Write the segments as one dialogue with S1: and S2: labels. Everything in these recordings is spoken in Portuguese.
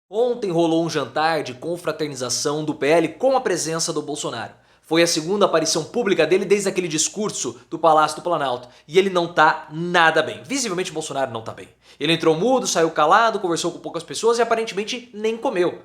S1: Ontem rolou um jantar de confraternização do PL com a presença do Bolsonaro. Foi a segunda aparição pública dele desde aquele discurso do Palácio do Planalto. E ele não tá nada bem. Visivelmente Bolsonaro não tá bem. Ele entrou mudo, saiu calado, conversou com poucas pessoas e aparentemente nem comeu.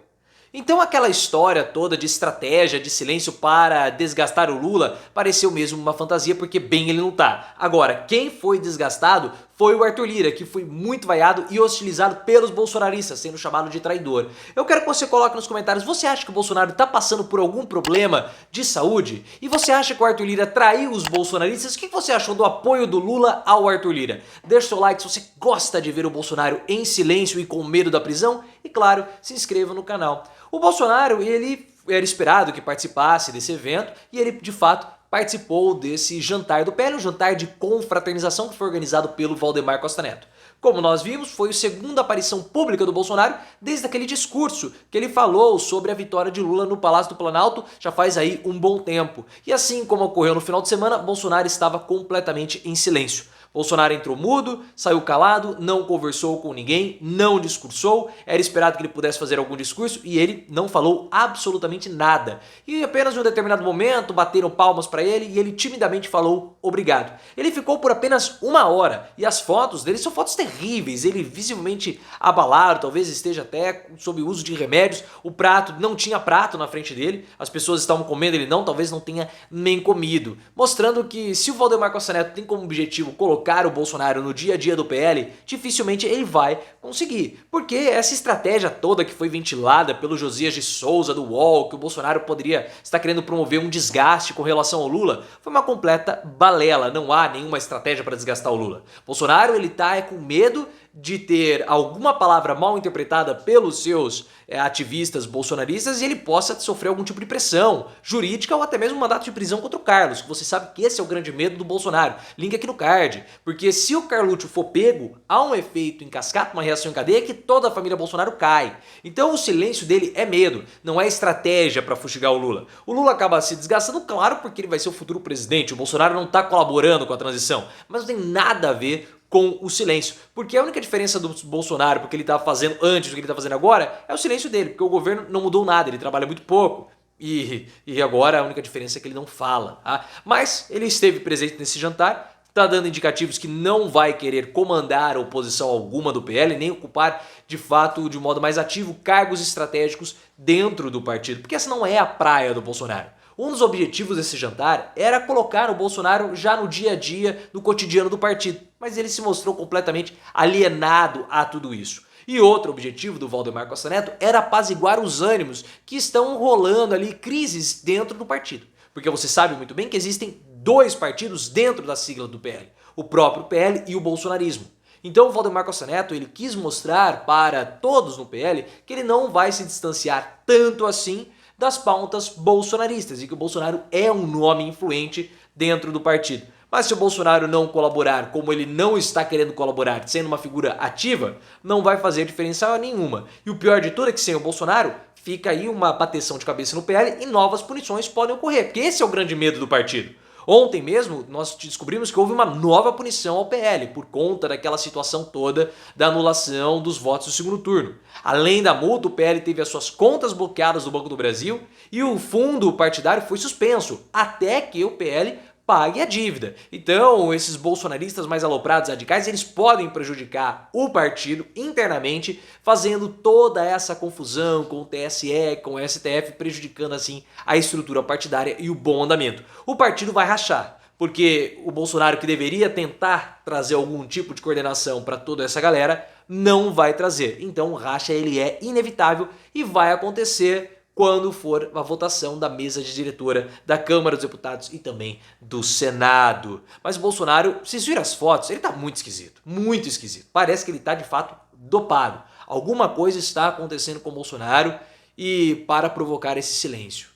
S1: Então aquela história toda de estratégia, de silêncio para desgastar o Lula pareceu mesmo uma fantasia porque bem ele não tá. Agora, quem foi desgastado foi o Arthur Lira, que foi muito vaiado e hostilizado pelos bolsonaristas, sendo chamado de traidor. Eu quero que você coloque nos comentários, você acha que o Bolsonaro tá passando por algum problema de saúde? E você acha que o Arthur Lira traiu os bolsonaristas? O que você achou do apoio do Lula ao Arthur Lira? Deixa o seu like se você gosta de ver o Bolsonaro em silêncio e com medo da prisão. E claro, se inscreva no canal. O Bolsonaro, ele era esperado que participasse desse evento e ele de fato participou desse jantar do PL, um jantar de confraternização que foi organizado pelo Valdemar Costa Neto. Como nós vimos, foi a segunda aparição pública do Bolsonaro desde aquele discurso que ele falou sobre a vitória de Lula no Palácio do Planalto já faz aí um bom tempo. E assim como ocorreu no final de semana, Bolsonaro estava completamente em silêncio. Bolsonaro entrou mudo, saiu calado, não conversou com ninguém, não discursou, era esperado que ele pudesse fazer algum discurso e ele não falou absolutamente nada. E apenas em um determinado momento bateram palmas para ele e ele timidamente falou obrigado. Ele ficou por apenas 1 hora e as fotos dele são fotos terríveis, ele visivelmente abalado, talvez esteja até sob uso de remédios, o prato, não tinha prato na frente dele, as pessoas estavam comendo, ele não, talvez não tenha nem comido, mostrando que se o Valdemar Costa Neto tem como objetivo colocar o Bolsonaro no dia a dia do PL, dificilmente ele vai conseguir. Porque essa estratégia toda que foi ventilada pelo Josias de Souza do UOL, que o Bolsonaro poderia estar querendo promover um desgaste com relação ao Lula, foi uma completa balela. Não há nenhuma estratégia para desgastar o Lula. Bolsonaro, ele tá com medo de ter alguma palavra mal interpretada pelos seus ativistas bolsonaristas e ele possa sofrer algum tipo de pressão jurídica ou até mesmo um mandato de prisão contra o Carlos, que você sabe que esse é o grande medo do Bolsonaro. Link aqui no card, porque se o Carluccio for pego, há um efeito em cascata, uma reação em cadeia que toda a família Bolsonaro cai. Então o silêncio dele é medo, não é estratégia para fustigar o Lula. O Lula acaba se desgastando, claro, porque ele vai ser o futuro presidente, o Bolsonaro não está colaborando com a transição, mas não tem nada a ver com o silêncio. Porque a única diferença do Bolsonaro, porque ele estava fazendo antes do que ele está fazendo agora, é o silêncio dele, porque o governo não mudou nada, ele trabalha muito pouco. E agora a única diferença é que ele não fala. Tá? Mas ele esteve presente nesse jantar, está dando indicativos que não vai querer comandar oposição alguma do PL, nem ocupar de fato, de modo mais ativo, cargos estratégicos dentro do partido, porque essa não é a praia do Bolsonaro. Um dos objetivos desse jantar era colocar o Bolsonaro já no dia a dia, no cotidiano do partido, mas ele se mostrou completamente alienado a tudo isso. E outro objetivo do Valdemar Costa Neto era apaziguar os ânimos que estão rolando ali, crises dentro do partido. Porque você sabe muito bem que existem dois partidos dentro da sigla do PL, o próprio PL e o bolsonarismo. Então o Valdemar Costa Neto ele quis mostrar para todos no PL que ele não vai se distanciar tanto assim das pautas bolsonaristas e que o Bolsonaro é um nome influente dentro do partido. Mas se o Bolsonaro não colaborar, como ele não está querendo colaborar, sendo uma figura ativa, não vai fazer diferença nenhuma. E o pior de tudo é que sem o Bolsonaro, fica aí uma bateção de cabeça no PL e novas punições podem ocorrer, porque esse é o grande medo do partido. Ontem mesmo nós descobrimos que houve uma nova punição ao PL por conta daquela situação toda da anulação dos votos do segundo turno. Além da multa, o PL teve as suas contas bloqueadas do Banco do Brasil e o fundo partidário foi suspenso até que o PL pague a dívida. Então, esses bolsonaristas mais aloprados radicais, eles podem prejudicar o partido internamente, fazendo toda essa confusão com o TSE, com o STF, prejudicando assim a estrutura partidária e o bom andamento. O partido vai rachar, porque o Bolsonaro, que deveria tentar trazer algum tipo de coordenação para toda essa galera, não vai trazer. Então, o racha ele é inevitável e vai acontecer quando for a votação da mesa de diretora da Câmara dos Deputados e também do Senado. Mas o Bolsonaro, vocês viram as fotos? Ele tá muito esquisito, muito esquisito. Parece que ele tá de fato dopado. Alguma coisa está acontecendo com o Bolsonaro e para provocar esse silêncio.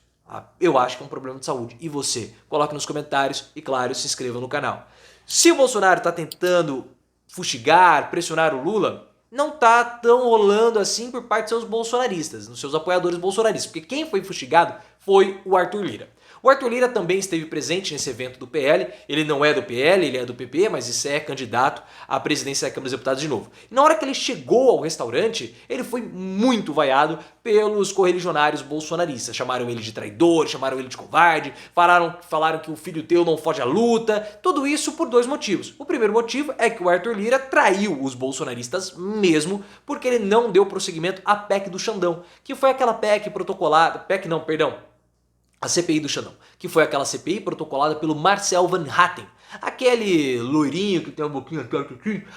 S1: Eu acho que é um problema de saúde. E você? Coloque nos comentários e, claro, se inscreva no canal. Se o Bolsonaro está tentando fustigar, pressionar o Lula, não tá tão rolando assim por parte dos seus bolsonaristas, dos seus apoiadores bolsonaristas, porque quem foi fustigado foi o Arthur Lira. O Arthur Lira também esteve presente nesse evento do PL, ele não é do PL, ele é do PP, mas isso é candidato à presidência da Câmara dos Deputados de novo. E na hora que ele chegou ao restaurante, ele foi muito vaiado pelos correligionários bolsonaristas. Chamaram ele de traidor, chamaram ele de covarde, falaram que o filho teu não foge à luta, tudo isso por dois motivos. O primeiro motivo é que o Arthur Lira traiu os bolsonaristas mesmo, porque ele não deu prosseguimento à PEC do Xandão, que foi aquela PEC protocolada, a CPI do Xandão, que foi aquela CPI protocolada pelo Marcel Van Hatten, aquele loirinho que tem uma boquinha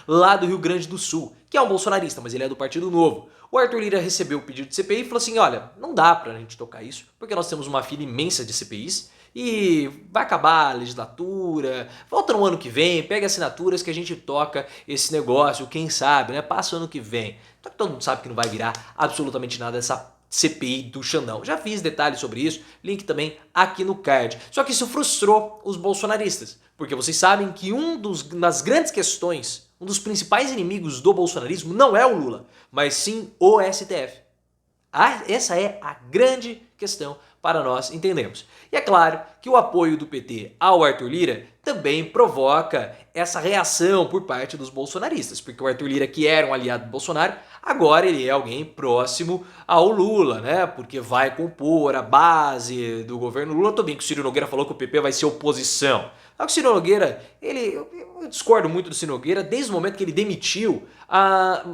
S1: lá do Rio Grande do Sul, que é um bolsonarista, mas ele é do Partido Novo. O Arthur Lira recebeu o pedido de CPI e falou assim, olha, não dá pra gente tocar isso, porque nós temos uma fila imensa de CPIs e vai acabar a legislatura, volta no ano que vem, pega assinaturas que a gente toca esse negócio, quem sabe, né? Passa o ano que vem. Então todo mundo sabe que não vai virar absolutamente nada dessa CPI do Xandão. Já fiz detalhes sobre isso, link também aqui no card. Só que isso frustrou os bolsonaristas, porque vocês sabem que das grandes questões, um dos principais inimigos do bolsonarismo não é o Lula, mas sim o STF. Essa é a grande questão para nós entendermos. E é claro que o apoio do PT ao Arthur Lira também provoca essa reação por parte dos bolsonaristas, porque o Arthur Lira, que era um aliado do Bolsonaro, agora ele é alguém próximo ao Lula, né? Porque vai compor a base do governo Lula. Tudo bem que o Ciro Nogueira falou que o PP vai ser oposição. Só que o Ciro Nogueira, eu discordo muito do Ciro Nogueira desde o momento que ele demitiu a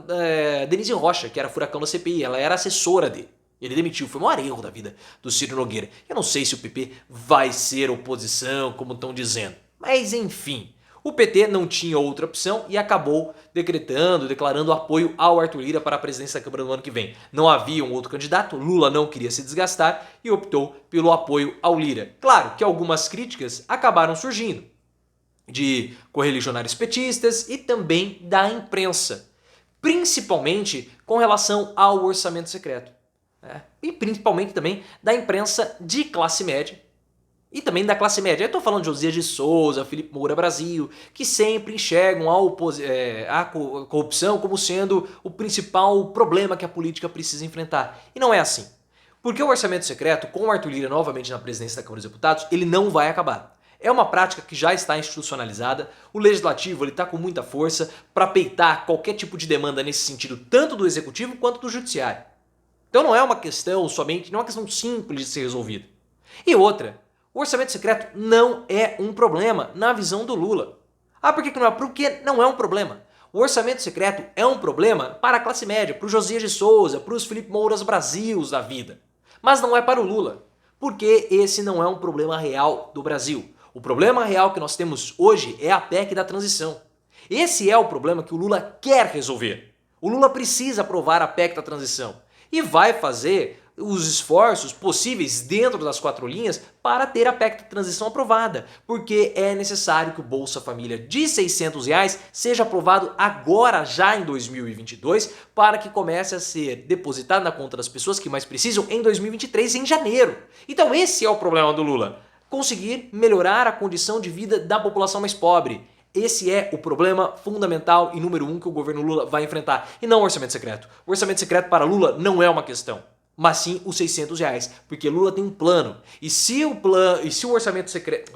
S1: Denise Rocha, que era furacão da CPI, ela era assessora dele. Ele demitiu, foi o maior erro da vida do Ciro Nogueira. Eu não sei se o PP vai ser oposição, como estão dizendo. Mas enfim, o PT não tinha outra opção e acabou declarando apoio ao Arthur Lira para a presidência da Câmara no ano que vem. Não havia um outro candidato, Lula não queria se desgastar e optou pelo apoio ao Lira. Claro que algumas críticas acabaram surgindo de correligionários petistas e também da imprensa, principalmente com relação ao orçamento secreto. E principalmente também da imprensa de classe média e também da classe média. Eu estou falando de Josias de Souza, Felipe Moura Brasil, que sempre enxergam a corrupção como sendo o principal problema que a política precisa enfrentar. E não é assim. Porque o orçamento secreto, com o Arthur Lira novamente na presidência da Câmara dos Deputados, ele não vai acabar. É uma prática que já está institucionalizada, o legislativo está com muita força para peitar qualquer tipo de demanda nesse sentido, tanto do executivo quanto do judiciário. Então não é uma questão simples de ser resolvida. E outra, o orçamento secreto não é um problema na visão do Lula. Por que não é? Porque não é um problema. O orçamento secreto é um problema para a classe média, para o Josias de Souza, para os Felipe Mouras Brasils da vida. Mas não é para o Lula, porque esse não é um problema real do Brasil. O problema real que nós temos hoje é a PEC da transição. Esse é o problema que o Lula quer resolver. O Lula precisa aprovar a PEC da transição. E vai fazer os esforços possíveis dentro das 4 linhas para ter a PEC da transição aprovada, porque é necessário que o Bolsa Família de R$600 seja aprovado agora, já em 2022, para que comece a ser depositado na conta das pessoas que mais precisam em 2023, em janeiro. Então esse é o problema do Lula, conseguir melhorar a condição de vida da população mais pobre. Esse é o problema fundamental e número 1 que o governo Lula vai enfrentar, e não o orçamento secreto. O orçamento secreto para Lula não é uma questão, mas sim os R$600, porque Lula tem um plano. E se o orçamento secreto,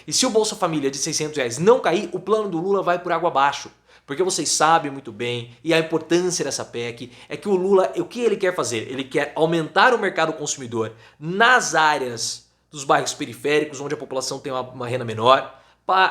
S1: e se o Bolsa Família de R$600 não cair, o plano do Lula vai por água abaixo. Porque vocês sabem muito bem, e a importância dessa PEC é que o Lula, o que ele quer fazer? Ele quer aumentar o mercado consumidor nas áreas dos bairros periféricos, onde a população tem uma renda menor,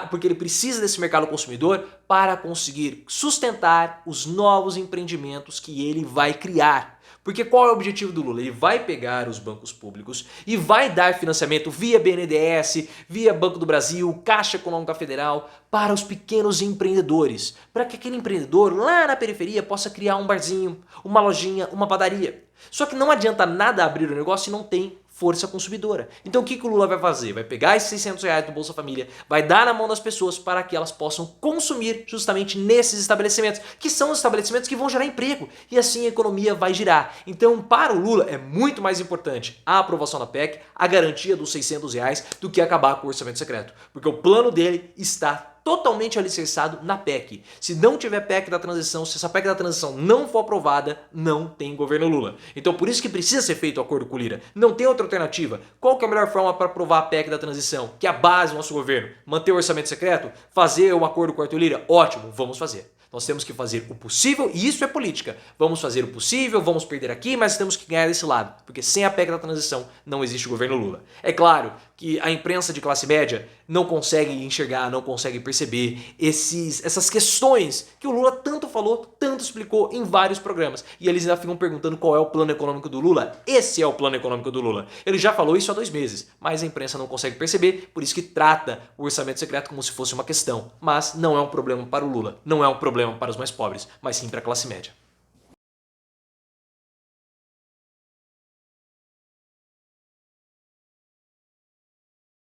S1: porque ele precisa desse mercado consumidor para conseguir sustentar os novos empreendimentos que ele vai criar. Porque qual é o objetivo do Lula? Ele vai pegar os bancos públicos e vai dar financiamento via BNDES, via Banco do Brasil, Caixa Econômica Federal, para os pequenos empreendedores. Para que aquele empreendedor lá na periferia possa criar um barzinho, uma lojinha, uma padaria. Só que não adianta nada abrir o negócio se não tem força consumidora. Então o que o Lula vai fazer? Vai pegar esses R$600 do Bolsa Família, vai dar na mão das pessoas para que elas possam consumir justamente nesses estabelecimentos, que são os estabelecimentos que vão gerar emprego, e assim a economia vai girar. Então para o Lula é muito mais importante a aprovação da PEC, a garantia dos R$600, do que acabar com o orçamento secreto, porque o plano dele está totalmente alicerçado na PEC. Se não tiver PEC da transição, se essa PEC da transição não for aprovada, não tem governo Lula. Então por isso que precisa ser feito o acordo com o Lira. Não tem outra alternativa. Qual que é a melhor forma para aprovar a PEC da transição? Que é a base do nosso governo. Manter o orçamento secreto? Fazer um acordo com o Arthur Lira? Ótimo, vamos fazer. Nós temos que fazer o possível, e isso é política. Vamos fazer o possível, vamos perder aqui, mas temos que ganhar desse lado. Porque sem a PEC da transição não existe governo Lula. É claro que a imprensa de classe média não consegue enxergar, não consegue perceber essas questões que o Lula tanto falou, tanto explicou em vários programas. E eles ainda ficam perguntando qual é o plano econômico do Lula. Esse é o plano econômico do Lula. Ele já falou isso há 2 meses, mas a imprensa não consegue perceber, por isso que trata o orçamento secreto como se fosse uma questão. Mas não é um problema para o Lula, não é um problema para os mais pobres, mas sim para a classe média.